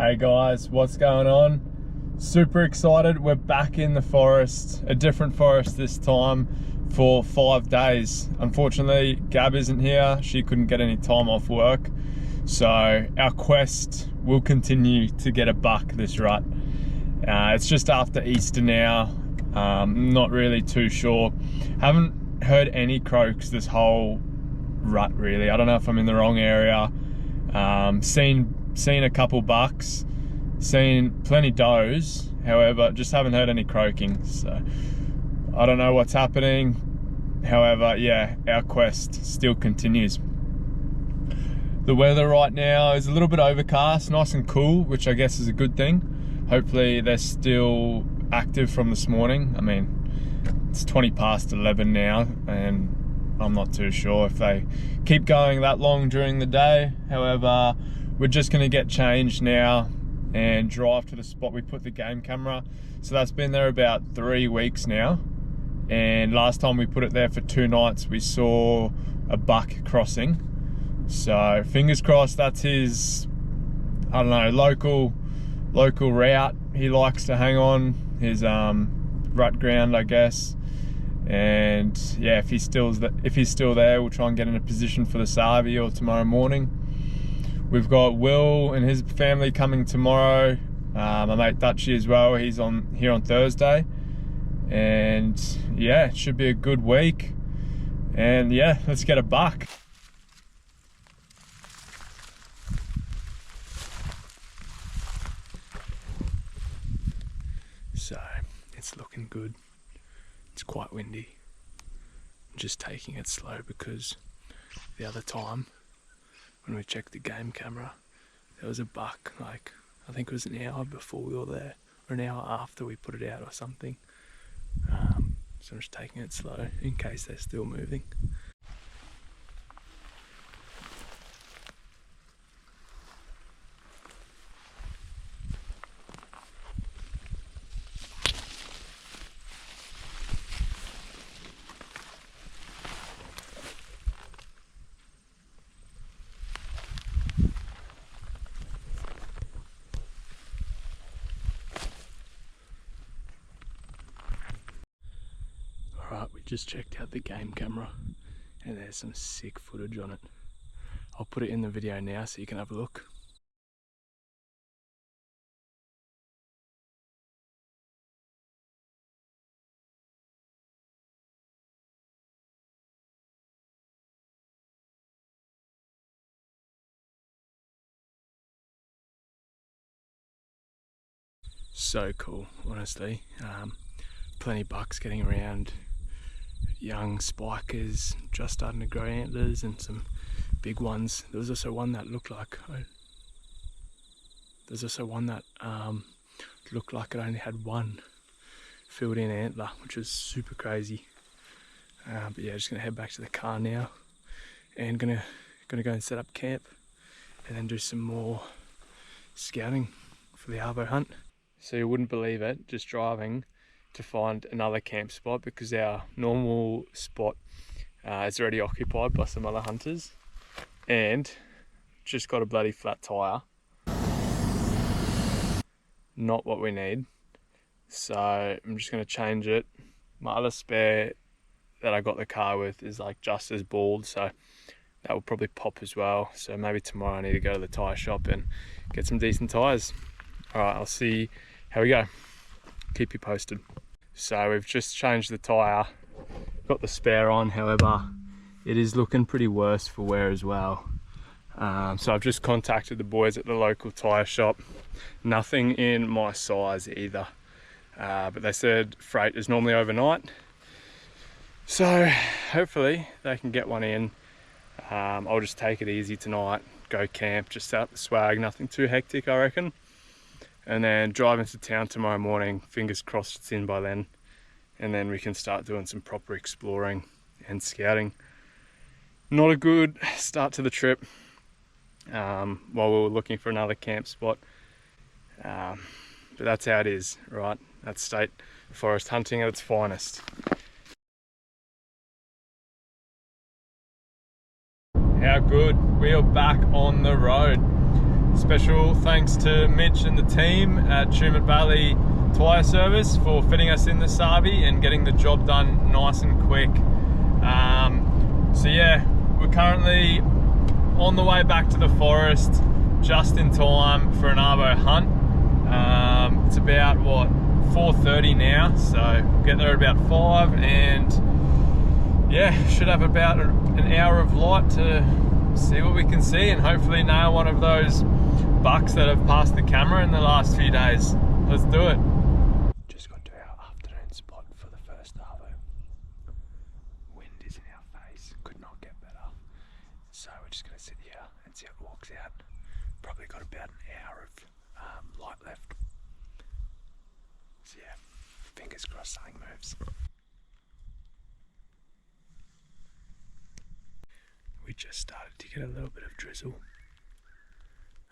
Hey guys, what's going on? Super excited. We're back in the forest, a different forest this time, for 5 days. Unfortunately, Gab isn't here. She couldn't get any time off work. So our quest will continue to get a buck this rut. It's just after Easter now. Not really too sure. Haven't heard any croaks this whole rut really. I don't know if I'm in the wrong area. Seen a couple bucks, seen plenty does, however just haven't heard any croaking, so I don't know what's happening. However, yeah, our quest still continues. The weather right now is a little bit overcast, nice and cool, which I guess is a good thing. Hopefully they're still active from this morning. I mean, it's 20 past 11 now and I'm not too sure if they keep going that long during the day. However, we're just going to get changed now and drive to the spot we put the game camera. So that's been there about 3 weeks now, and last time we put it there for 2 nights we saw a buck crossing. So fingers crossed that's his, I don't know, local route he likes to hang on, his rut ground I guess. And yeah, if he's still there, we'll try and get in a position for the Savi or tomorrow morning. We've got Will and his family coming tomorrow. My mate Dutchy as well, he's here on Thursday. And yeah, it should be a good week. And yeah, let's get a buck. So it's looking good. It's quite windy. I'm just taking it slow because the other time when we checked the game camera, there was a buck, like, I think it was an hour before we were there, or an hour after we put it out or something. So I'm just taking it slow in case they're still moving. Alright, we just checked out the game camera and there's some sick footage on it. I'll put it in the video now so you can have a look. So cool, honestly. Plenty bucks getting around, young spikers just starting to grow antlers, and some big ones. There was also one that looked like looked like it only had one filled in antler, which was super crazy. But yeah, just gonna head back to the car now and gonna go and set up camp and then do some more scouting for the arvo hunt. So you wouldn't believe it, just driving to find another camp spot, because our normal spot is already occupied by some other hunters, and just got a bloody flat tire. Not what we need. So I'm just going to change it. My other spare that I got the car with is like just as bald, so that will probably pop as well. So maybe tomorrow I need to go to the tyre shop and get some decent tyres. Alright, I'll see how we go. Keep you posted. So we've just changed the tyre, got the spare on, however it is looking pretty worse for wear as well. So I've just contacted the boys at the local tyre shop. Nothing in my size either, but they said freight is normally overnight, so hopefully they can get one in. I'll just take it easy tonight, go camp, just set up the swag, nothing too hectic I reckon. And then drive into town tomorrow morning, fingers crossed it's in by then, and then we can start doing some proper exploring and scouting. Not a good start to the trip while we were looking for another camp spot, but that's how it is, right? That's state forest hunting at its finest. How good, we are back on the road. Special thanks to Mitch and the team at Tumut Valley Tyre Service for fitting us in the Savi and getting the job done nice and quick. So yeah, we're currently on the way back to the forest just in time for an arvo hunt. It's about what, 4:30 now, so we'll get there at about 5, and yeah, should have about an hour of light to see what we can see and hopefully nail one of those bucks that have passed the camera in the last few days. Let's do it. Just got to our afternoon spot for the first arvo. Wind is in our face, could not get better. So we're just going to sit here and see how it walks out. Probably got about an hour of light left. So yeah, fingers crossed something moves. We just started to get a little bit of drizzle.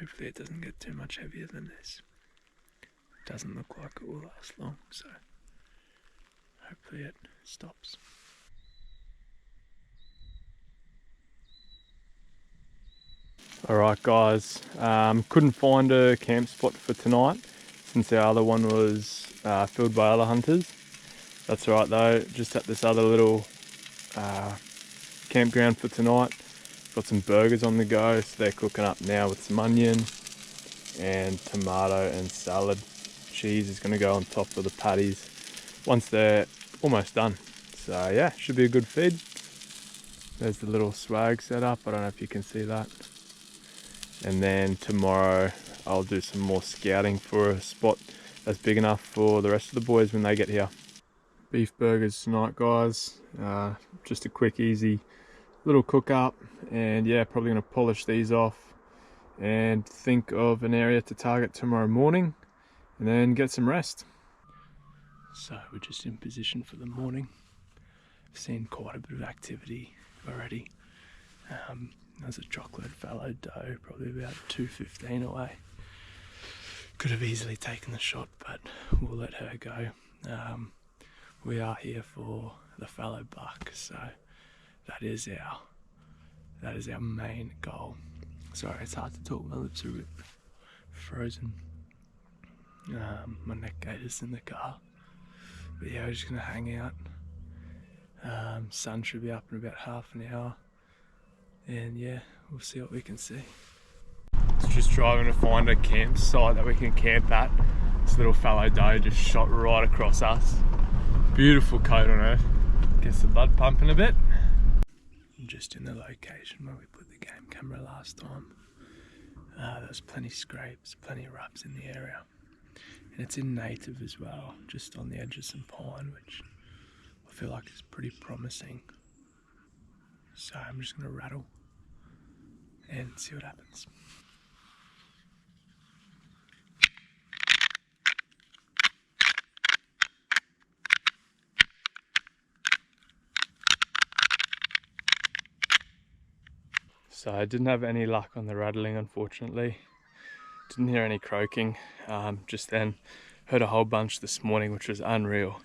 Hopefully it doesn't get too much heavier than this. Doesn't look like it will last long, so hopefully it stops. Alright guys, couldn't find a camp spot for tonight since our other one was filled by other hunters. That's alright though, just at this other little campground for tonight. Got some burgers on the go, so they're cooking up now with some onion and tomato and salad. Cheese is going to go on top of the patties once they're almost done. So yeah, should be a good feed. There's the little swag set up, I don't know if you can see that. And then tomorrow I'll do some more scouting for a spot that's big enough for the rest of the boys when they get here. Beef burgers tonight guys, just a quick easy little cook up, and yeah, probably going to polish these off and think of an area to target tomorrow morning and then get some rest. So we're just in position for the morning. I've seen quite a bit of activity already. There's a chocolate fallow doe, probably about 2:15 away. Could have easily taken the shot, but we'll let her go. We are here for the fallow buck, so that is our main goal. Sorry, it's hard to talk, my lips are a bit frozen. My neck gaiter's in the car. But yeah, we're just gonna hang out. Sun should be up in about half an hour. And yeah, we'll see what we can see. It's just driving to find a campsite that we can camp at. This little fallow doe just shot right across us. Beautiful coat on her. Gets the blood pumping a bit. Just in the location where we put the game camera last time. There's plenty of scrapes, plenty of rubs in the area. And it's in native as well, just on the edge of some pine, which I feel like is pretty promising. So I'm just going to rattle and see what happens. So I didn't have any luck on the rattling, unfortunately. Didn't hear any croaking. Just then heard a whole bunch this morning, which was unreal.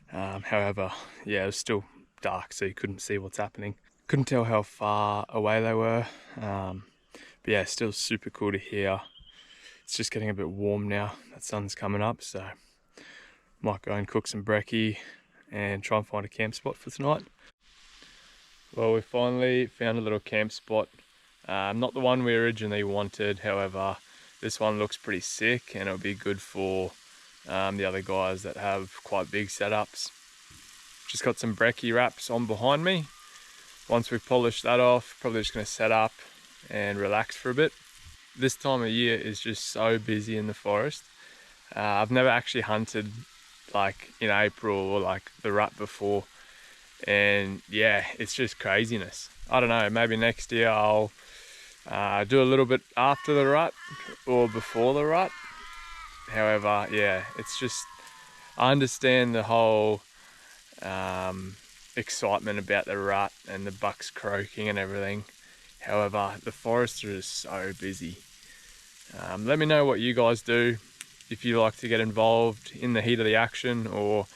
However, yeah, it was still dark, so you couldn't see what's happening. Couldn't tell how far away they were. But yeah, still super cool to hear. It's just getting a bit warm now. That sun's coming up, so might go and cook some brekkie and try and find a camp spot for tonight. Well, we finally found a little camp spot. Not the one we originally wanted, however, this one looks pretty sick and it'll be good for the other guys that have quite big setups. Just got some brekkie wraps on behind me. Once we've polished that off, probably just going to set up and relax for a bit. This time of year is just so busy in the forest. I've never actually hunted like in April or like the rut before. And yeah, it's just craziness. I don't know, maybe next year I'll do a little bit after the rut or before the rut. However, yeah, it's just, I understand the whole excitement about the rut and the bucks croaking and everything. However, the forests are just so busy. Let me know what you guys do, if you like to get involved in the heat of the action or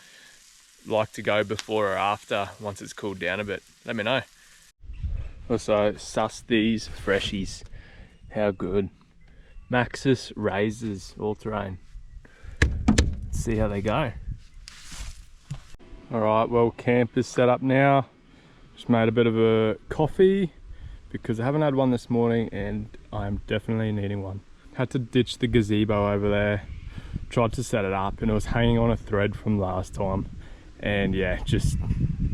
like to go before or after once it's cooled down a bit. Let me know. Also, suss these freshies. How good. Maxus Razors all-terrain. Let's see how they go. Alright, well, camp is set up now. Just made a bit of a coffee because I haven't had one this morning and I'm definitely needing one. Had to ditch the gazebo over there. Tried to set it up and it was hanging on a thread from last time. And yeah, just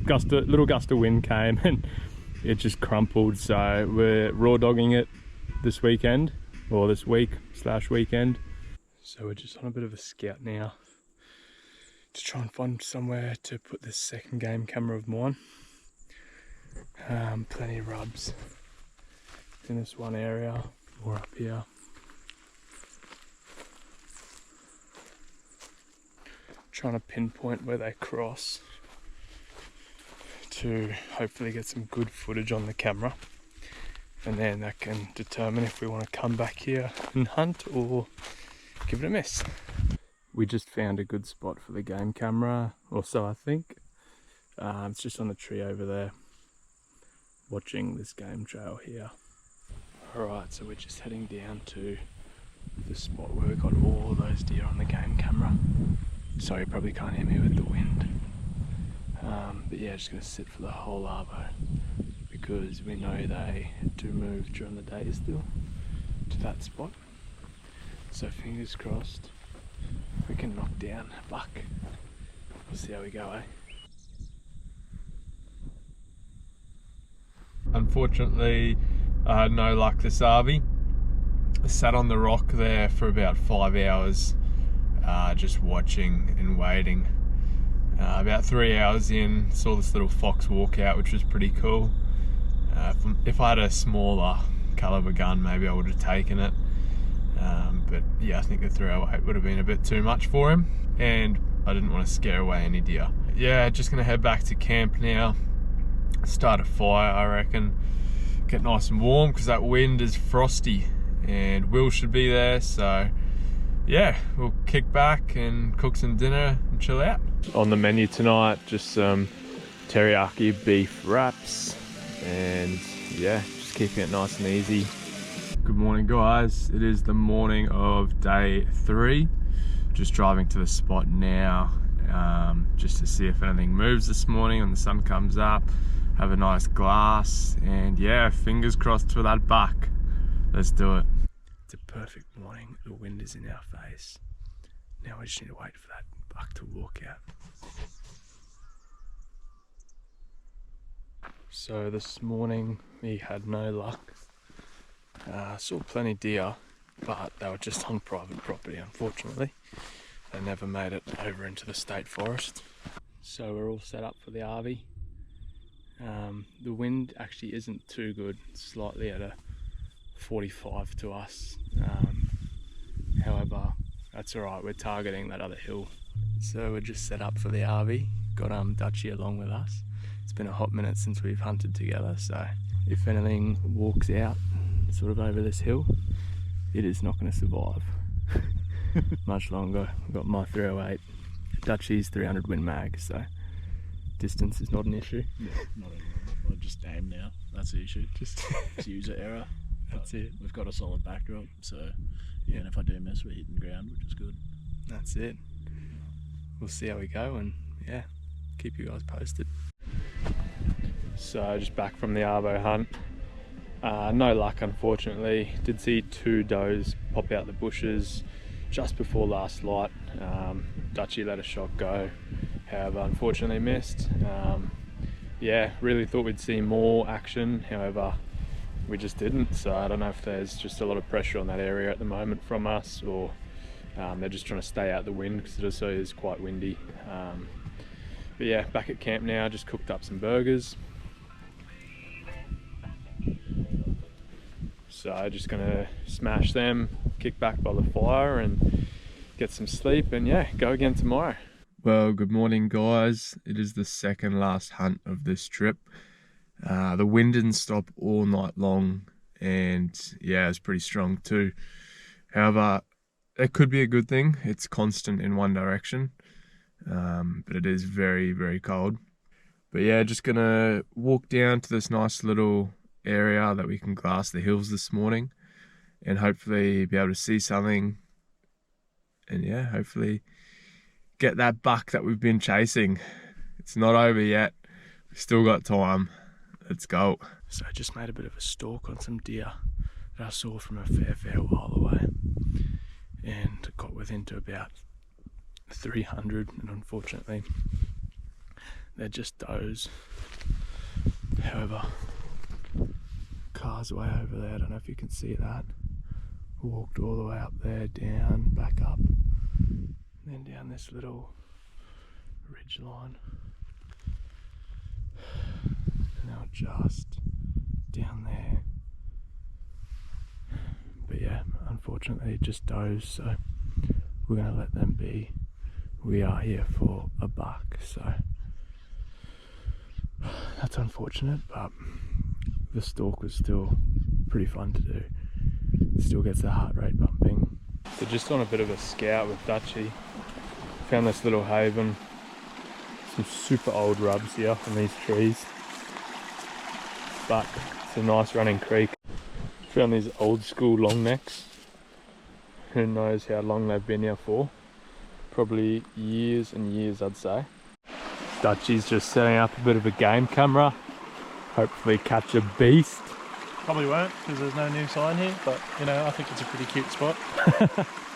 little gust of wind came and it just crumpled. So we're raw dogging it this weekend, or this week/weekend. So we're just on a bit of a scout now to try and find somewhere to put this second game camera of mine. Plenty of rubs in this one area, or up here. Trying to pinpoint where they cross to hopefully get some good footage on the camera, and then that can determine if we want to come back here and hunt or give it a miss. We just found a good spot for the game camera, or so I think. It's just on the tree over there, watching this game trail here. Alright, so we're just heading down to the spot where we got all those deer on the game camera. Sorry, you probably can't hear me with the wind. But yeah, just going to sit for the whole arvo because we know they do move during the day still to that spot. So fingers crossed we can knock down a buck. We'll see how we go, eh? Unfortunately, I had no luck this arvy. I sat on the rock there for about 5 hours, just watching and waiting. About 3 hours in, saw this little fox walk out, which was pretty cool. If I had a smaller caliber gun, maybe I would have taken it. But yeah, I think the 308 would have been a bit too much for him, and I didn't want to scare away any deer. Yeah, just gonna head back to camp now. Start a fire, I reckon. Get nice and warm because that wind is frosty, and Will should be there, so yeah, we'll kick back and cook some dinner and chill out. On the menu tonight, just some teriyaki beef wraps, and yeah, just keeping it nice and easy. Good morning, guys. It is the morning of day 3. Just driving to the spot now, just to see if anything moves this morning when the sun comes up. Have a nice glass, and yeah, fingers crossed for that buck. Let's do it. It's a perfect morning. The wind is in our face. Now we just need to wait for that buck to walk out. So this morning we had no luck. Saw plenty of deer, but they were just on private property, unfortunately. They never made it over into the state forest. So we're all set up for the RV. The wind actually isn't too good, it's slightly at a 45 to us. However, that's alright, we're targeting that other hill. So we're just set up for the RV. Got Dutchie along with us. It's been a hot minute since we've hunted together, so if anything walks out sort of over this hill, it is not going to survive much longer. I've got my 308, Dutchie's 300 Win Mag, so distance is not an issue. Yeah, not anymore. Well, just aim now. That's the issue. Just user error. That's it. We've got a solid backdrop, so yeah. And if I do miss, we're hitting ground, which is good. That's it. We'll see how we go, and yeah, keep you guys posted. So just back from the arvo hunt. No luck, unfortunately. Did see 2 does pop out the bushes just before last light. Dutchie let a shot go, however unfortunately missed. Yeah, really thought we'd see more action, however we just didn't. So I don't know if there's just a lot of pressure on that area at the moment from us, or they're just trying to stay out the wind because it also is quite windy. But yeah, back at camp now, just cooked up some burgers. So just gonna smash them, kick back by the fire and get some sleep, and yeah, go again tomorrow. Well, good morning, guys. It is the second last hunt of this trip. The wind didn't stop all night long, and yeah, it's pretty strong too. However, it could be a good thing. It's constant in one direction, but it is very, very cold. But yeah, just gonna walk down to this nice little area that we can glass the hills this morning, and hopefully be able to see something. And yeah, hopefully get that buck that we've been chasing. It's not over yet. We've still got time. Let's go. So I just made a bit of a stalk on some deer that I saw from a fair while away, and got within to about 300, and unfortunately they're just does. However, car's way over there. I don't know if you can see that. Walked all the way up there, down, back up, and then down this little ridge line. And now just down there. But yeah, unfortunately it just does, so we're gonna let them be. We are here for a buck, so that's unfortunate, but the stalk was still pretty fun to do. It still gets the heart rate bumping. So just on a bit of a scout with Dutchie, found this little haven. Some super old rubs here on these trees, but it's a nice running creek. Found these old school long necks. Who knows how long they've been here for? Probably years and years, I'd say. Dutchie's just setting up a bit of a game camera. Hopefully catch a beast. Probably won't, because there's no new sign here, but you know, I think it's a pretty cute spot.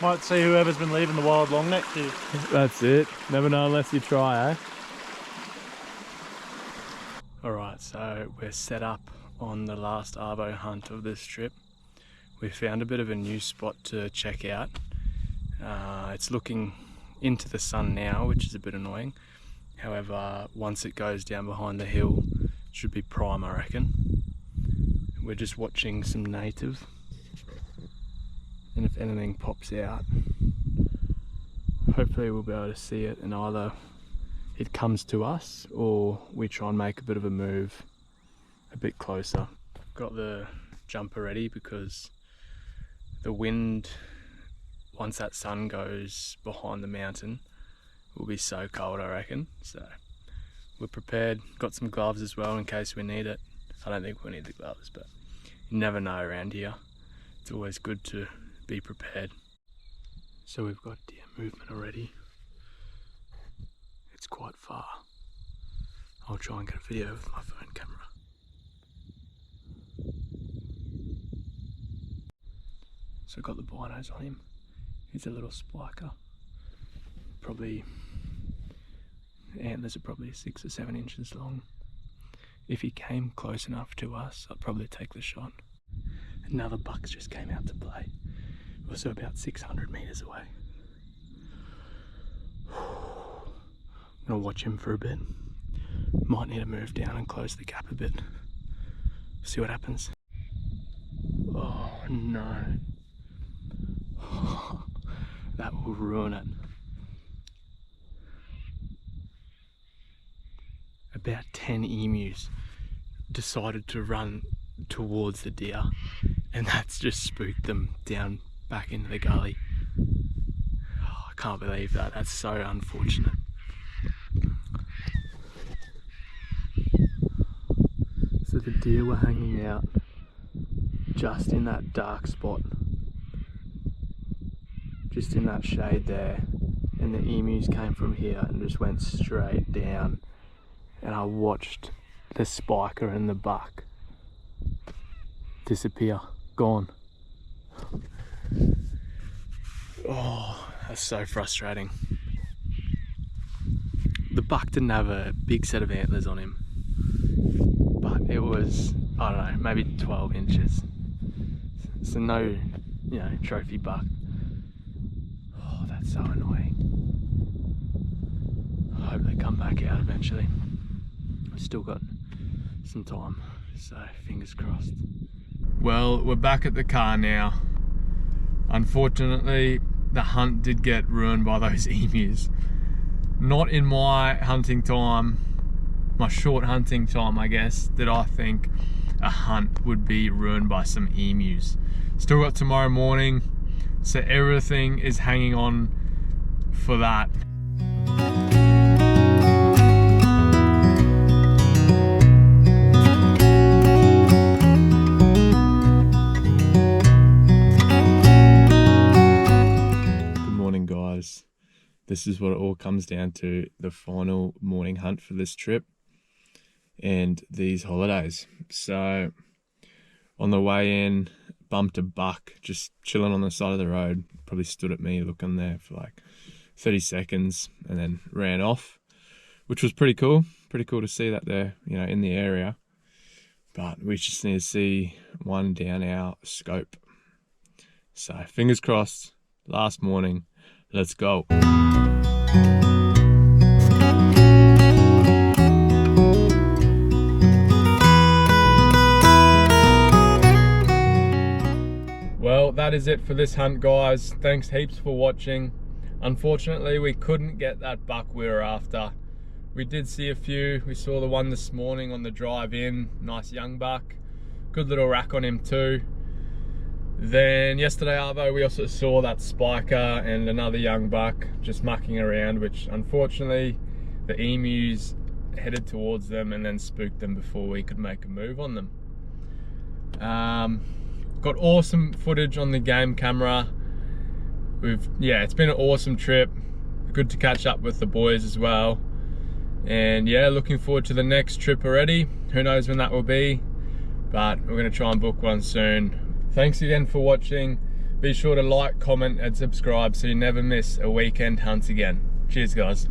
Might see whoever's been leaving the wild long neck here. That's it. Never know unless you try, eh? Alright, so we're set up on the last arvo hunt of this trip. We found a bit of a new spot to check out. It's looking into the sun now, which is a bit annoying. However, once it goes down behind the hill, it should be prime, I reckon. We're just watching some native, and if anything pops out, hopefully we'll be able to see it, and either it comes to us or we try and make a bit of a move a bit closer. Got the jumper ready because the wind, once that sun goes behind the mountain, will be so cold, I reckon. So we're prepared. Got some gloves as well in case we need it. I don't think we'll need the gloves, but you never know around here. It's always good to be prepared. So we've got deer movement already. It's quite far. I'll try and get a video with my phone camera. So got the binos on him. He's a little spiker. Probably, antlers are probably 6 or 7 inches long. If he came close enough to us, I'd probably take the shot. Another buck just came out to play. Also about 600 meters away. I'm gonna watch him for a bit. Might need to move down and close the gap a bit. See what happens. Oh no. That will ruin it. About 10 emus decided to run towards the deer, and that's just spooked them down back into the gully. Oh, I can't believe that. That's so unfortunate. So the deer were hanging out just in that dark spot, just in that shade there, and the emus came from here and just went straight down, and I watched the spiker and the buck disappear, gone. Oh, that's so frustrating. The buck didn't have a big set of antlers on him, but it was, I don't know, maybe 12 inches. So no, you know, trophy buck. Oh, that's so annoying. I hope they come back out eventually. I've still got some time, so fingers crossed. Well, we're back at the car now. Unfortunately, the hunt did get ruined by those emus. Not in my hunting time, my short hunting time, I guess, did I think a hunt would be ruined by some emus. Still got tomorrow morning, so everything is hanging on for that. this is what it all comes down to, the final morning hunt for this trip and these holidays. So on the way in, bumped a buck just chilling on the side of the road, probably stood at me looking there for like 30 seconds and then ran off, which was pretty cool to see that they're, you know, in the area. But we just need to see one down our scope. So fingers crossed, last morning, let's go. Well, that is it for this hunt, guys. Thanks heaps for watching. Unfortunately, we couldn't get that buck we were after. We did see a few. We saw the one this morning on the drive in, nice young buck. Good little rack on him too. Then yesterday, Arvo, we also saw that spiker and another young buck just mucking around, which unfortunately the emus headed towards them and then spooked them before we could make a move on them. Got awesome footage on the game camera. It's been an awesome trip. Good to catch up with the boys as well. And yeah, looking forward to the next trip already. Who knows when that will be, but we're gonna try and book one soon. Thanks again for watching. Be sure to like, comment and subscribe so you never miss a weekend hunt again. Cheers, guys.